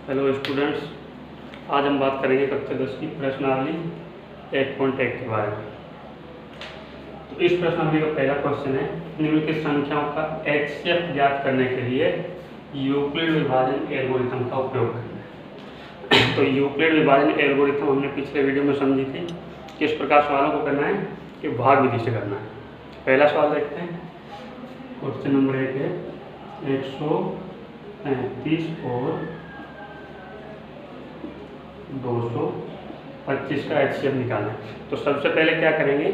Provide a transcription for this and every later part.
Hello students, आज हम बात करेंगे कक्षा 10 की प्रश्नावली 1.1 के बारे में। तो इस प्रश्नावली का पहला क्वेश्चन है, निम्नलिखित संख्याओं का HCF ज्ञात करने के लिए यूक्लिड विभाजन एल्गोरिथम का उपयोग करना है। तो यूक्लिड विभाजन एल्गोरिथम हमने पिछले वीडियो में समझी थी। किस प्रकार सवालों को करना है कि भाग विधि से करना है। पहला सवाल देखते हैं। क्वेश्चन नंबर 1 है 135 और 225 का HCF निकालना है। तो सबसे पहले क्या करेंगे,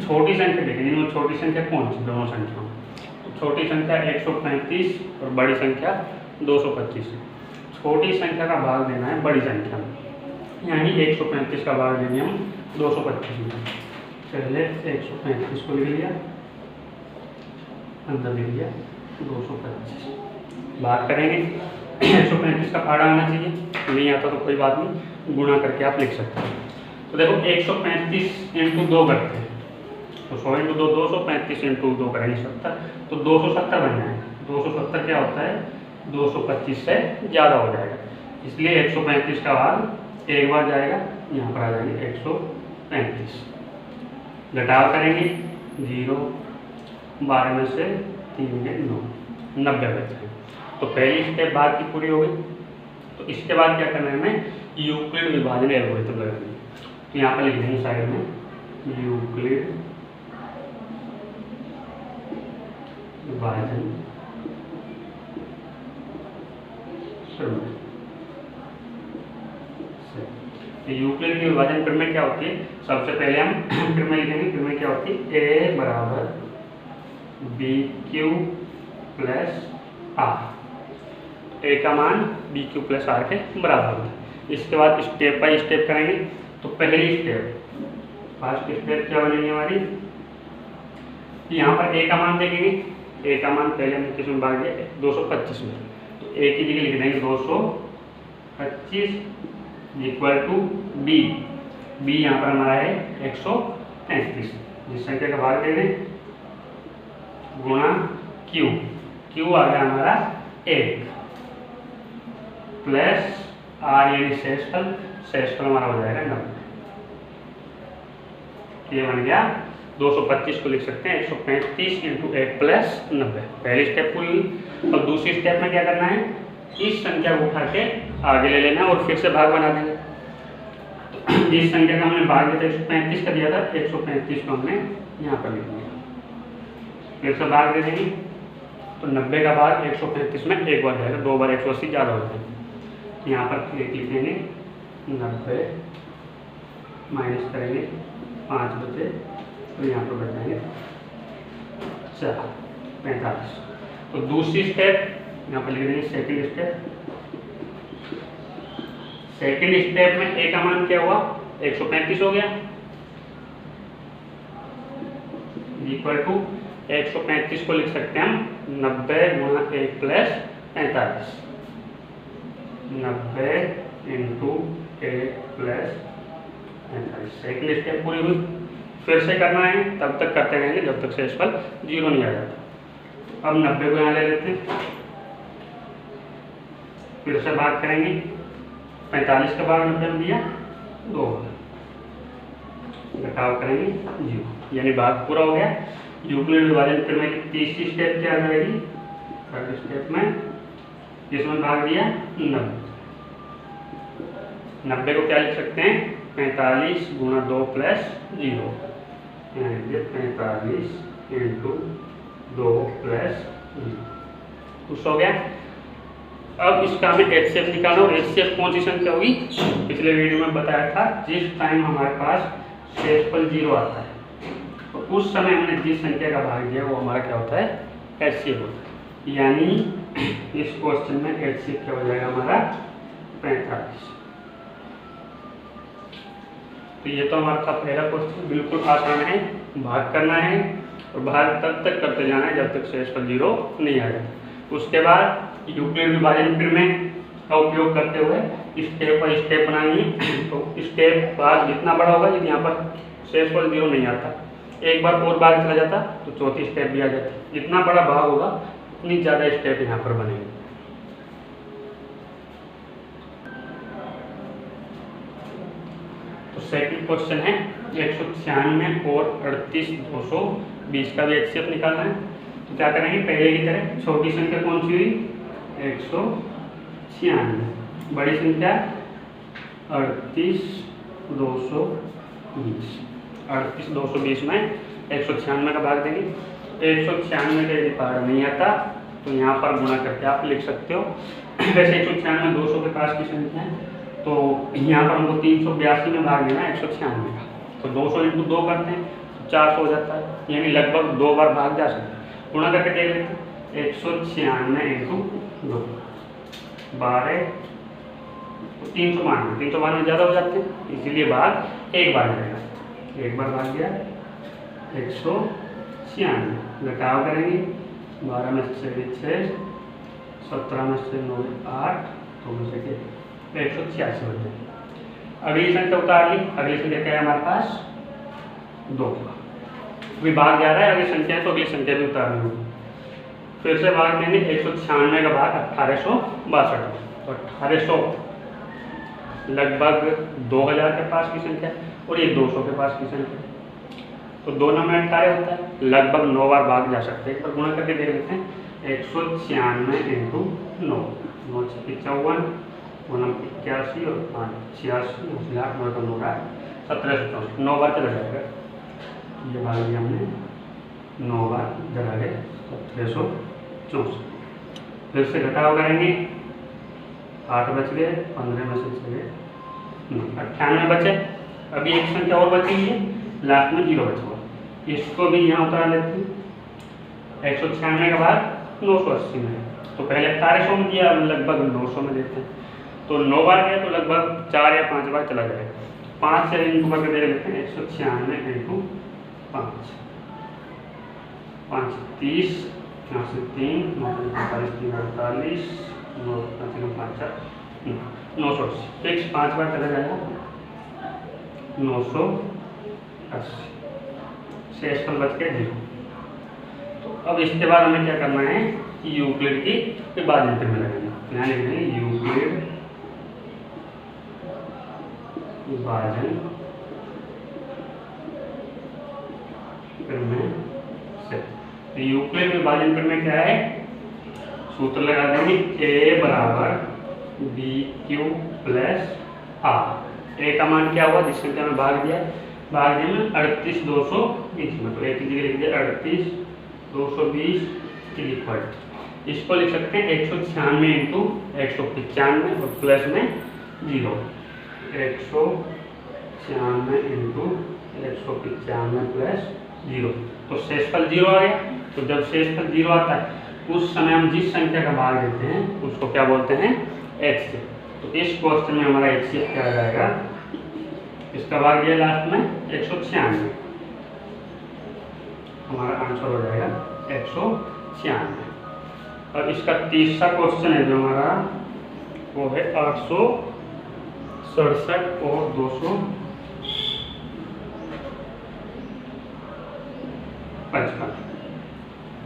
छोटी संख्या देखेंगे। इनमें छोटी संख्या कौन सी, दोनों संख्याओं। तो छोटी संख्या 135 और बड़ी संख्या 225। छोटी संख्या का भाग देना है बड़ी संख्या में, यानी 135 का भाग देंगे हम 225 में। पहले 135 को लिख लिया, अंदर लिख लिया 225, भाग करेंगे। 135 का फाड़ा आना चाहिए, नहीं आता तो कोई बात नहीं, गुणा करके आप लिख सकते हैं। तो देखो 135 इंटू 2 करते हैं, तो 100 इंटू 2 235 इंटू 2 करेंगे 70, तो 270 बन जाएगा। 270 क्या होता है, 225 से ज़्यादा हो जाएगा, इसलिए 135 का भाग एक बार जाएगा, यहाँ पर आ जाएंगे 135। घटाव करेंगे 0, 12 में से 3 में 9, 90 बचेंगे। तो पहली स्टेप भाग की पूरी हो गई। तो इसके बाद क्या करना है, हमें यूक्लिड विभाजन एल्गोरिथम लगानी है। तो यहाँ पर लिख देंगे साइड में यूक्लिड विभाजन यूक्लिड की विभाजन प्रमेय क्या होती है, सबसे पहले हम प्रमेय लिखेंगे। प्रमेय क्या होती है, ए बराबर बी क्यू प्लस आर। ए का मान बी क्यू प्लस आर के बराबर होता है। इसके बाद स्टेप बाय स्टेप करेंगे। तो पहली स्टेप, फर्स्ट स्टेप क्या बनेगी हमारी, यहाँ पर ए का मान देखेंगे। ए का मान पहले हमने किस में भाग दिया, 225 में। तो ए की जगह लिख देंगे 225 इक्वल टू बी। बी यहाँ पर हमारा है 135, जिस संख्या का भाग दे दें, गुणा क्यू। क्यू आ गया हमारा 1 प्लस आर यानी शेषफल। शेषफल हमारा हो जाएगा 90। ये बन गया 225 को लिख सकते हैं 135 इंटू 1 प्लस 90। पहली स्टेप पूरी हुई। और दूसरी स्टेप में क्या करना है, इस संख्या को उठा के आगे ले लेना और फिर से भाग बना देंगे। तो इस संख्या का हमने भाग दिया था 135 का दिया था, 135 को हमने यहाँ पर लिख दिया, फिर से भाग दे देंगे। तो 90 का भाग 135 में एक बार जाएगा, 2 बार 180 ज़्यादा हो जाएगा। यहाँ पर लिखेंगे 90 माइनस करेंगे 5 बचे, तो यहाँ पर बच जाएंगे 45। तो दूसरी स्टेप यहाँ पर लिख देंगे सेकंड स्टेप। सेकंड स्टेप में ए का मान क्या हुआ, 135 हो गया, इक्वल टू 135 को लिख सकते हैं हम 90 गुणा 1 plus 45। 90 into 1 plus 45। Second step पूरी हुई। फिर से करना है, तब तक करते रहेंगे जब तक शेषफल 0 नहीं आ जाता। अब 90 को यहाँ ले लेते हैं, फिर से भाग करेंगे। 45 का भाग 90 में दिया 2, घटाव करेंगे 0, यानी भाग पूरा हो गया। यूक्लिड विभाजन प्रमेय की तीसरी स्टेप क्या आ जाएगी, थर्ड स्टेप में जिसमें भाग दिया 90 को क्या लिख सकते हैं, 45 गुणा 2 प्लस 0, यानी 45 इंटू 2 प्लस 0। कुछ हो गया। अब इसका हमें HCF निकालना। और HCF कौन सी संख्या होगी, पिछले वीडियो में बताया था, जिस टाइम हमारे पास शेषफल 0 आता है तो उस समय हमने जिस संख्या का भाग दिया वो हमारा क्या होता है, HCF होता है। यानी इस क्वेश्चन में HCF क्या हो जाएगा हमारा 45। तो ये तो हमारा था पहला क्वेश्चन, बिल्कुल आसान है। भाग करना है और भाग तब तक करते जाना है जब तक शेषफल 0 नहीं आ जाता। उसके बाद यूक्लिड विभाजन प्रमेय का उपयोग करते हुए स्टेप बाय स्टेप बनानी है। तो स्टेप भाग जितना बड़ा होगा, यदि यहाँ पर शेषफल 0 नहीं आता, एक बार और भाग चला जाता तो चौथी स्टेप भी आ जाती। जितना बड़ा भाग होगा उतनी ज़्यादा स्टेप यहाँ पर बनेंगे। तो सेकंड क्वेश्चन है 196 और 38,220 का भी HCF निकालना है। तो क्या करेंगे, पहले की तरह छोटी संख्या कौन सी हुई 196, बड़ी संख्या 38,220। 38,220 में 196 का भाग देंगे। 196 का यदि पारा नहीं आता तो यहाँ पर गुणा करके आप लिख सकते हो। वैसे 196 200 के पास की संख्या है, तो यहाँ पर हमको 382 में भाग देना है 196 का। तो 200 × 2 करते हैं तो 400 हो जाता है, यानी लगभग 2 बार भाग जा सकते हैं। गुणा करके देख लेते हैं, 196 × 2 12, 392 ज़्यादा हो जाते हैं, इसीलिए भाग एक बार जाएगा। एक बार भाग गया 196, घटाव करेंगे 12 में से 6, 17 में से 9 8, तो में से 186 हो जाए। अगली संख्या उतार ली, अगली संख्या क्या है हमारे पास 2। अभी भाग जा रहा है, अगली संख्या है तो अगली संख्या भी उतारनी होगी। फिर से भाग देंगे 196 का भाग 1862, तो 1800 लगभग 2000 के पास की संख्या और ये 200 के पास की संख्या, तो 2 नंबर कार्य होता है, लगभग 9 बार भाग जा सकते हैं। एक बार गुणा करके देख लेते हैं, 196 × 9, 9 × 54, 9 × 81 और 5 86, 9 1764, 9 बार चला जाएगा। ये भाग लिया हमने 9 बार चला गए 1764। फिर से घटाव करेंगे, 8 बच गए, 15 में से चले 98 बचे। अभी एक संख्या और बची है, लास्ट में 0 बचा हुआ, इसको भी यहाँ उतार लेते हैं। 196 का भाग 980 में, तो पहले 1800 में दिया, लगभग 900 में देते हैं। तो 9 बार गया तो लगभग 4 या 5 बार चला जाएगा। 5 से इनको करके दे लेते हैं, 196 × 5, 5 30, यहाँ से 3, 9 45, 3 48, 9 5 980, फिक्स 5 बार चला जाएगा 980, शेषफल बच के 0। तो अब इसके बाद हमें क्या करना है कि यूक्लिड की विभाजन में लगाना, यहाँ लिख देंगे यूक्लिड विभाजन प्रमेय से। यूक्लिड विभाजन प्रमेय क्या है, सूत्र लगा देंगे a बराबर BQ + R। a का मान क्या हुआ, जिस संख्या में भाग दिया, भाग दिया में 38,220 में, तो एक की जगह लिख दिया 38,220 इक्वल, इसको लिख सकते हैं 196 × 195 और प्लस में 0, 196 × 195 प्लस 0, तो शेषफल 0 आ गया। तो जब शेषफल 0 आता है उस समय हम जिस संख्या का भाग देते हैं उसको क्या बोलते हैं, HCF। तो इस क्वेश्चन में हमारा HCF क्या आ जाएगा, इसका भाग दिया लास्ट में 196, हमारा आंसर हो जाएगा 196। और इसका तीसरा क्वेश्चन है जो हमारा वो है 867 और 255।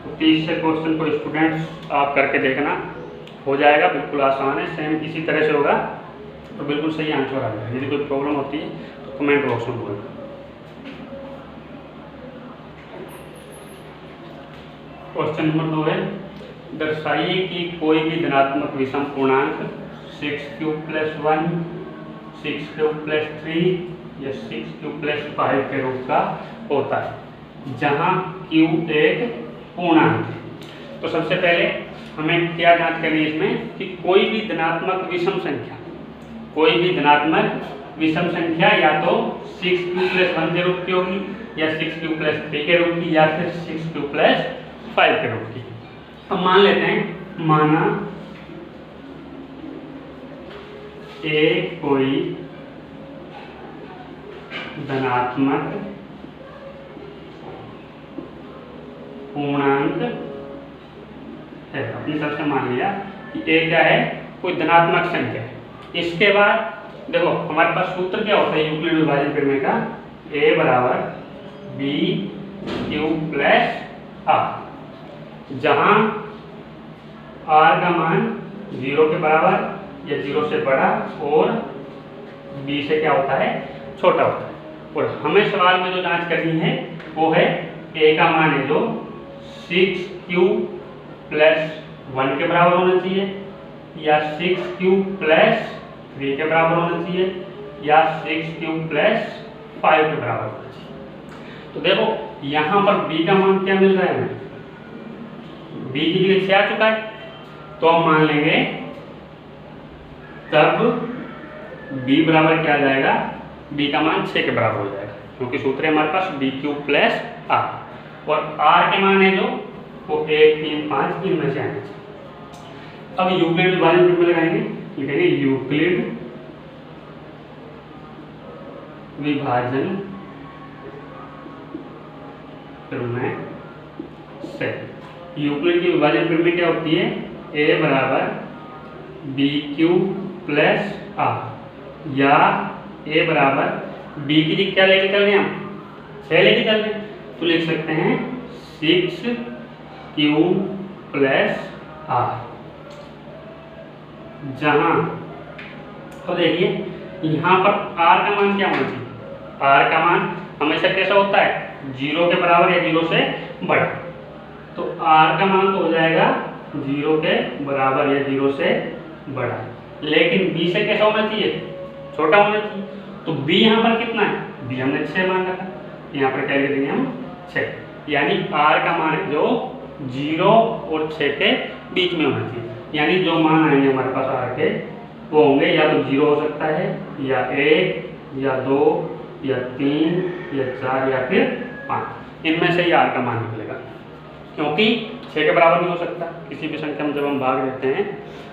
तो तीसरे क्वेश्चन को स्टूडेंट्स आप करके देखना, हो जाएगा, बिल्कुल आसान है, सेम इसी तरह से होगा तो बिल्कुल सही आंसर आ जाएगा। यदि कोई प्रॉब्लम होती है तो कमेंट बॉक्स में बोलना। क्वेश्चन नंबर 2 है, दर्शाइए कि कोई भी धनात्मक विषम पूर्णांक 6³ + 1, 6³ + 3 या 6³ + 5 के रूप का होता है जहां Q एक पूर्णांक है। तो सबसे पहले हमें क्या जांच करनी है इसमें कि कोई भी धनात्मक विषम संख्या, कोई भी धनात्मक विषम संख्या या तो 6³ + 1 के रूप की होगी या 6³ + 3 के रूप की या फिर 6³ + 5 के रूप की। अब मान लेते हैं, माना ए कोई धनात्मक पूर्णांक है, अपनी तरफ से मान लिया कि ए क्या है, कोई धनात्मक संख्या है। इसके बाद देखो हमारे पास सूत्र क्या होता है यूक्लिड विभाजन प्रमेय का, a बराबर BQ + R, जहां R का मान 0 के बराबर या 0 से बड़ा और B से क्या होता है छोटा होता है। और हमें सवाल में जो जांच करनी है वो है a का मान है जो 6q + 1 के बराबर होना चाहिए, या 6q + 3 के बराबर होना चाहिए, या 6q + 5 के बराबर होना चाहिए। तो देखो यहाँ पर b का मान क्या मिल रहा है हमें, b की जगह 6 आ चुका है, तो हम मान लेंगे तब b बराबर क्या आ जाएगा, b का मान 6 के बराबर हो जाएगा, क्योंकि सूत्र है हमारे पास bq + r, और r के मान है जो वो 1, 3, 5 इनमें से आने चाहिए। अब यूक्लिड विभाजन में लगाएंगे, लिखेंगे यूक्लिड विभाजन प्रमेय से। यूक्लिड की विभाजन प्रमेय क्या होती है, a बराबर bq + r, या a बराबर b की जगह क्या लेके चल रहे हैं हम, 6 लेके चल रहे हैं, तो लिख सकते हैं 6q + r। जहां तो देखिए यहाँ पर r का मान क्या होना चाहिए, r का मान हमेशा कैसा होता है, 0 के बराबर या 0 से बड़ा, तो r का मान तो हो जाएगा 0 के बराबर या 0 से बड़ा, लेकिन b से कैसा होना चाहिए, छोटा होना चाहिए। तो b यहाँ पर कितना है, b हमने 6 मान रखा, यहाँ पर क्या लिख देंगे हम 6, यानी r का मान है जो 0 और 6 के बीच में होना चाहिए, यानी जो मान आएंगे हमारे पास r के वो होंगे या तो 0 हो सकता है, या 1, या 2, या 3, या 4, या फिर 5, इनमें से ही r का मान निकलेगा, क्योंकि 6 के बराबर नहीं हो सकता। किसी भी संख्या में जब हम भाग देते हैं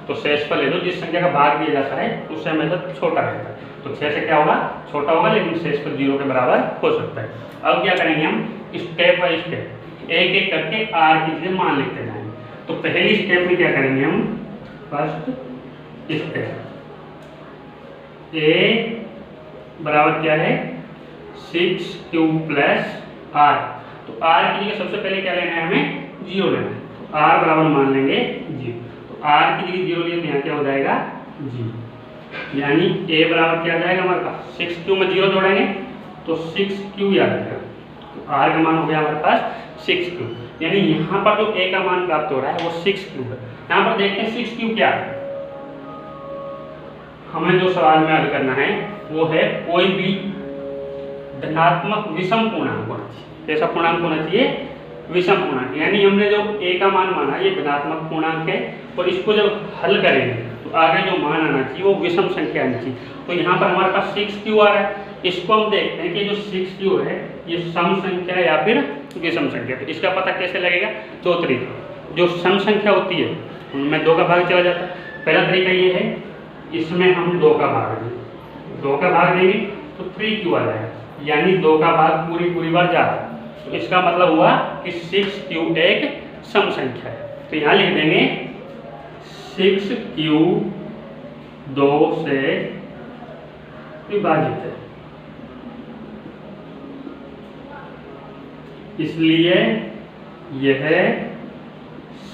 तो शेषफल है जो जिस संख्या का भाग दिया जाता है उससे हमेशा छोटा रहता है, तो 6 से क्या होगा, छोटा होगा, लेकिन शेषफल 0 के बराबर हो सकता है। अब क्या करेंगे हम, स्टेप बाय स्टेप एक एक करके r की जगह मान लिखते जाएंगे। तो पहली स्टेप में क्या करेंगे हम, फर्स्ट स्टेप a बराबर क्या है 6q + r, तो r की जगह सबसे पहले क्या लेना है, हमें 0 लेना है, तो r बराबर मान लेंगे 0, तो r की जगह 0 लिए तो यहाँ क्या हो जाएगा 0, यानी a बराबर क्या आ जाएगा हमारे पास, 6q में 0 जोड़ेंगे तो 6q याद आएगा, तो r का मान हो गया हमारे पास 6q, यानी यहाँ पर जो a का मान प्राप्त हो रहा है वो 6q है। यहाँ पर देखते हैं 6q क्या है, हमें जो सवाल में हल करना है वो है कोई भी धनात्मक विषम पूर्णांक होना चाहिए। कैसा पूर्णांक होना चाहिए, विषम पूर्णांक, यानी हमने जो a का मान माना ये धनात्मक पूर्णांक है, और इसको जब हल करेंगे तो आगे जो मान आना चाहिए वो विषम संख्या आनी चाहिए। तो यहाँ पर हमारे पास 6q आ रहा है, इसको हम देखते हैं कि जो 6q है ये सम संख्या या फिर विषम संख्या। तो इसका पता कैसे लगेगा, दो तरीके, जो सम संख्या होती है उनमें 2 का भाग चला जाता है। पहला तरीका ये है, इसमें हम 2 का भाग देंगे, 2 का भाग देंगे तो 3q आ जाएगा, यानी 2 का भाग पूरी बार जा रहा है, तो इसका मतलब हुआ कि 6q एक सम संख्या है। तो यहाँ लिख देंगे 6q 2 से विभाजित है, इसलिए यह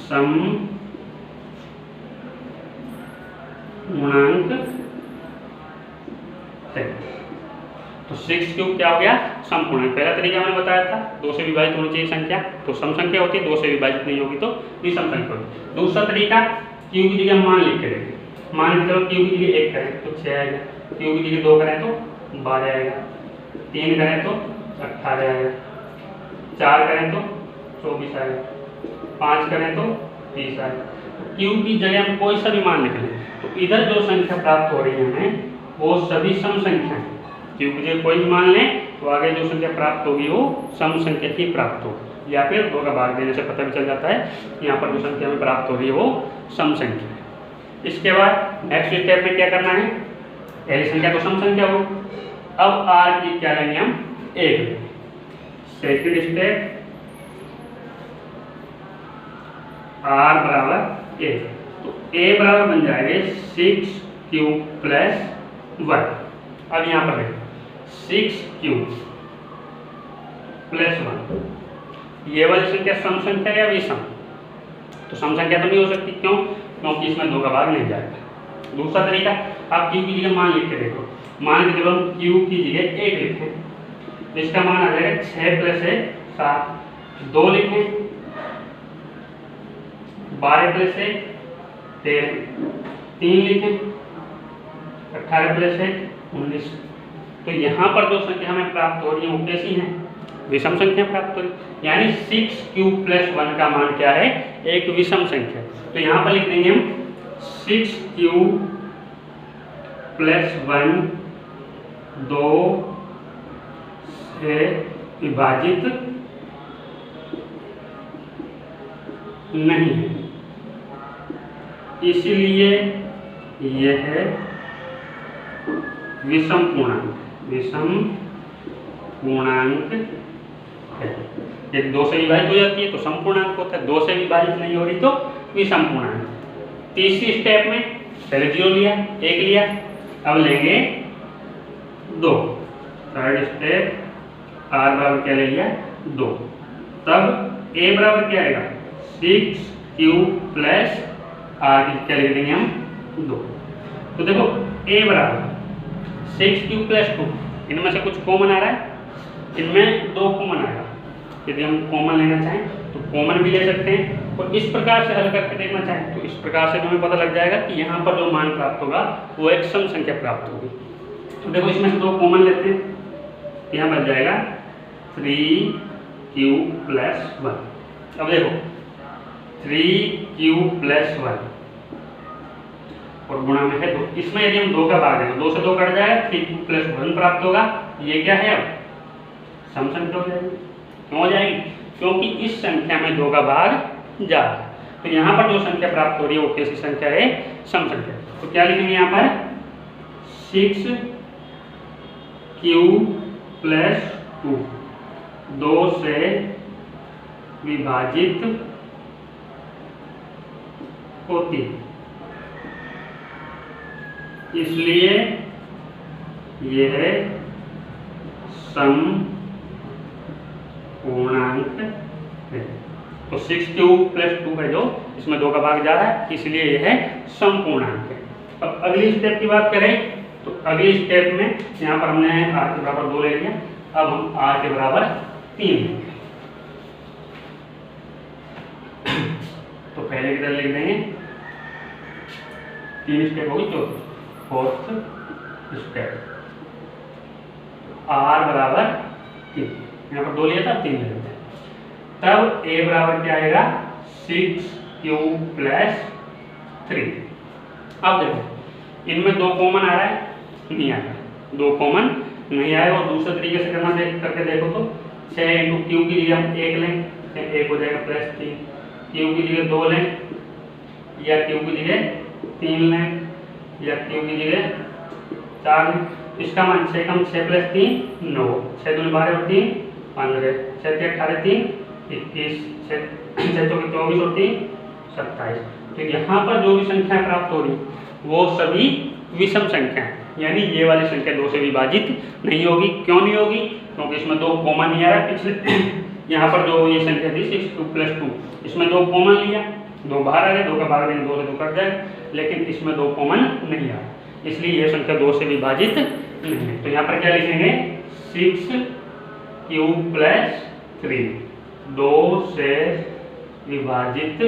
सम पूर्णांक है। तो 6q क्या हो गया, सम पूर्णांक। पहला तरीका मैंने बताया था 2 से विभाजित होनी चाहिए संख्या, तो सम संख्या होती है, 2 से विभाजित नहीं होगी तो विषम संख्या होगी। दूसरा तरीका q की जगह मान लिख के देंगे, मान के चलो q की जगह 1 करें तो 6 आएगा, q की जगह 2 करें तो 12 आएगा, 3 करें तो 18 आएगा, 4 करें तो 24 आएगा, 5 करें तो 30 आएगा। तो q की जगह हम कोई सा भी मान लिख लें तो इधर जो संख्या प्राप्त हो रही है हमें वो सभी सम संख्या है। q की जगह कोई भी मान लें तो आगे जो संख्या प्राप्त होगी वो सम संख्या ही प्राप्त होगी, या फिर 2 का भाग देने से पता भी चल जाता है यहाँ पर जो संख्या हमें प्राप्त हो रही है वो सम संख्या है। इसके बाद नेक्स्ट स्टेप में क्या करना है, पहली संख्या तो सम संख्या हो, अब r की क्या लेंगे हम 1। सेकंड स्टेप r बराबर 1, तो a बराबर बन जाएगा 6q + 1। अब यहाँ पर देखो 6q + 1, ये वाली संख्या सम संख्या या विषम, तो सम संख्या तो नहीं हो सकती, क्यों, क्योंकि इसमें 2 का भाग नहीं जाएगा। दूसरा तरीका, आप क्यू की जगह मान लिख के देखो, मान के चलो हम क्यू की जगह 1 लिखें, इसका मान आ जाएगा 6 + 1 7, 2 लिखें 12 + 1 13, 3 लिखें 18 + 1 19। तो यहाँ पर जो संख्या हमें प्राप्त हो रही है वो कैसी है? विषम संख्या प्राप्त हो रही है, यानी 6q + 1 का मान क्या है? एक विषम संख्या। तो यहाँ पर लिख देंगे हम 6q + 1 2 से विभाजित नहीं है, इसलिए यह विषम पूर्णांक है। यदि 2 से विभाजित हो जाती है तो सम पूर्णांक होता है, 2 से विभाजित नहीं हो रही तो विषम पूर्णांक। तीसरी स्टेप में पहले 0 लिया, 1 लिया, अब लेंगे 2। थर्ड स्टेप r बराबर क्या ले लिया? 2। तब a बराबर क्या आएगा? 6q + r की क्या लिख देंगे हम? 2। तो देखो a बराबर 6q + 2, इनमें से कुछ कॉमन आ रहा है, इनमें 2 कॉमन आएगा। यदि हम कॉमन लेना चाहें तो कॉमन भी ले सकते हैं, और इस प्रकार से हल करके देखना चाहें तो इस प्रकार से हमें पता लग जाएगा कि यहाँ पर जो मान प्राप्त होगा वो एक सम संख्या प्राप्त होगी। तो देखो इसमें से 2 कॉमन लेते हैं, यहाँ बच जाएगा 3q + 1। अब देखो 3q + 1 और गुणा में है 2, इसमें यदि हम 2 का भाग दें तो 2 से 2 कट जाएगा, 3q + 1 प्राप्त होगा। ये क्या है? अब सम संख्या हो जाएगी। क्यों हो जाएगी? क्योंकि इस संख्या में 2 का भाग जा रहा है। तो यहाँ पर जो संख्या प्राप्त हो रही है वो कैसी संख्या है? सम संख्या। तो क्या लिखेंगे यहाँ पर? 6q + 2 2 से विभाजित होती, इसलिए यह सम पूर्णांक है। तो 6q + 2 है जो इसमें 2 का भाग जा रहा है, इसलिए यह सम पूर्णांक है। अब अगली स्टेप की बात करें तो अगली स्टेप में यहाँ पर हमने r के बराबर 2 ले लिया, अब हम r के बराबर 3 लेंगे। तो पहले की तरह लिख देंगे, 3 स्टेप होगी, चौथी फोर्थ स्टेप r बराबर 3, यहाँ पर 2 लिया था, 3 ले लेते हैं। तब a बराबर क्या आएगा? 6q + 3। अब देखो इनमें 2 कॉमन आ रहा है, नहीं आ रहा, 2 कॉमन नहीं आए, और दूसरे तरीके से करना करके देखो तो 6 × q की जगह हम 1 लें, 1 हो जाएगा +3, q की जगह 2 लें, या q की जगह 3 लें, या q की जगह 4 लें। इसका मान 6 × 6 + 3 9, 6 × 2 = 12 और 3 15, 6 × 18 3 21, 6 × 4 = 24 और 3 27। तो यहाँ पर जो भी संख्या प्राप्त हो रही वो सभी विषम संख्या है, यानी ये वाली संख्या 2 से विभाजित नहीं होगी। क्यों नहीं होगी? क्योंकि इसमें 2 कॉमन नहीं आ रहा। पिछले यहाँ पर जो ये संख्या थी 6q + 2, इसमें 2 कॉमन लिया, 2 बाहर आ गए, 2 का भाग देंगे 2 से 2 कट जाए, लेकिन इसमें 2 कॉमन नहीं आ रहा, इसलिए यह संख्या 2 से विभाजित नहीं है। तो यहाँ पर क्या लिखेंगे? 6q + 3 2 से विभाजित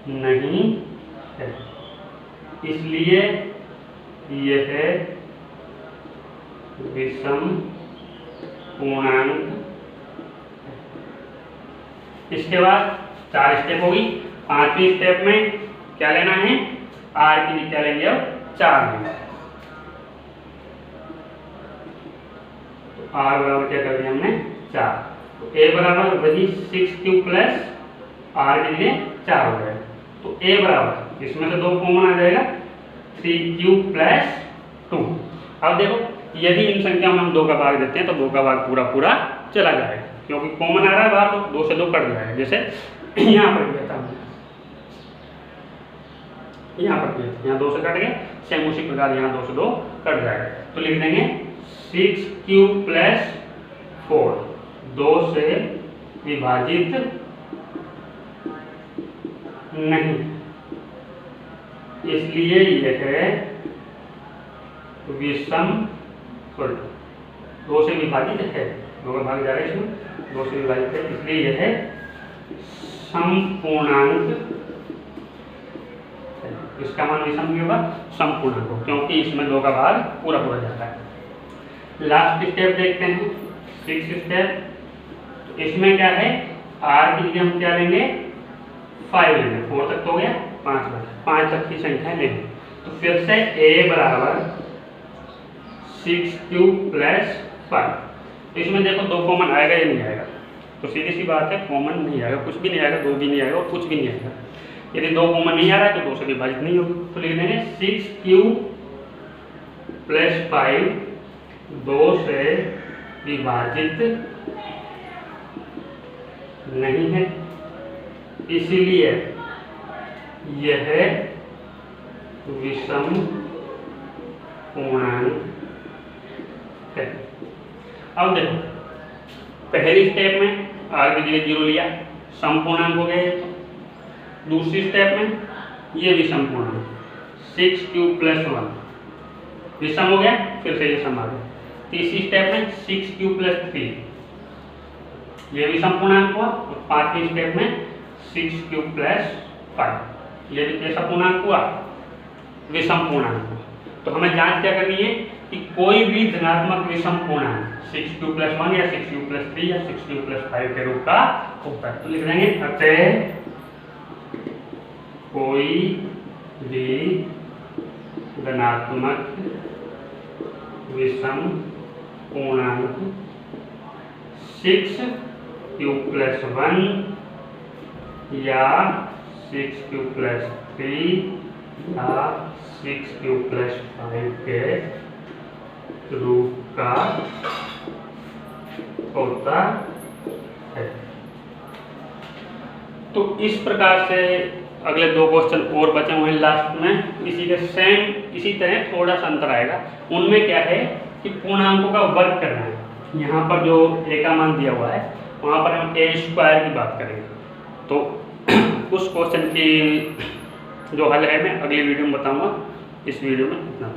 नहीं है, इसलिए यह विषम पूर्णांक। इसके बाद 4 स्टेप होगी। 5वीं स्टेप में क्या लेना है? r की क्या लेंगे? अब 4 लेंगे। तो r बराबर क्या कर दिया हमने? 4। तो a बराबर वही 6q + r के लिए 4 हो जाएगा। तो a बराबर इसमें से 2 कॉमन आ जाएगा, 3q + 2। अब देखो यदि इन संख्या में हम 2 का भाग देते हैं तो 2 का भाग पूरा पूरा चला जाएगा, क्योंकि कॉमन आ रहा है बाहर, तो 2 से 2 कट जाएगा। जैसे यहाँ पर दिया था, यहाँ पर दिया था, यहाँ 2 से कट गया, सेम उसी प्रकार यहाँ 2 से 2 कट जाएगा। तो लिख देंगे 6q + 4 2 से विभाजित नहीं, इसलिए यह विषम, सॉरी 2 से विभाजित है, 2 का भाग जा रहा है इसमें, 2 से विभाजित है, इसलिए यह समपूर्णांक, इसका मान विषम भी होगा, समपूर्णांक हो, क्योंकि इसमें 2 का भाग पूरा पूरा जाता है। लास्ट स्टेप देखते हैं, 6 स्टेप। तो इसमें क्या है, r की जगह हम क्या लेंगे, 5 लेंगे, 4 तक तो हो गया, 5 तक की संख्या लेंगे। तो फिर से a बराबर 6 क्यूब प्लस 5। तो इसमें देखो 2 कॉमन आएगा या नहीं आएगा, तो सीधी सी बात है कॉमन नहीं आएगा, कुछ भी नहीं आएगा, 2 भी नहीं आएगा और कुछ भी नहीं आएगा। यदि 2 कॉमन नहीं आ रहा है तो 2 से विभाजित नहीं होगी, तो लिख देंगे 6 क्यूब प्लस 5 2 से विभाजित नहीं है, इसीलिए यह विषम पूर्णांक है। अब देखो पहली स्टेप में r की जगह 0 लिया, समपूर्णांक हो गए। दूसरी स्टेप में ये विषम पूर्णांक 6 क्यूब प्लस 1 विषम हो गया, फिर से ये सम आ गया। तीसरी स्टेप में 6 क्यूब प्लस 3 ये विषम पूर्णांक हुआ, और 5वीं स्टेप में 6 क्यूब प्लस 5 ये भी कैसा पूर्णांक हुआ, विषम पूर्णांक हुआ। तो हमें जांच क्या करनी है कि कोई भी धनात्मक विषम पूर्णांक 6 क्यूब प्लस 1 या 6 क्यूब प्लस 3 या 6 क्यूब प्लस 5 के रूप का होता है। तो लिख देंगे अतः कोई भी धनात्मक विषम पूर्णांक 6 क्यूब प्लस 1 या 6 क्यूब प्लस 3 या 6 क्यूब प्लस 5 के रूप का होता है। तो इस प्रकार से अगले 2 क्वेश्चन और बचे हुए हैं लास्ट में, इसी के सेम इसी तरह थोड़ा सा अंतर आएगा। उनमें क्या है कि पूर्णांकों का वर्ग करना है। यहाँ पर जो a का मान दिया हुआ है वहाँ पर हम a स्क्वायर की बात करेंगे। तो उस क्वेश्चन की जो हल है मैं अगली वीडियो में बताऊंगा। इस वीडियो में इतना।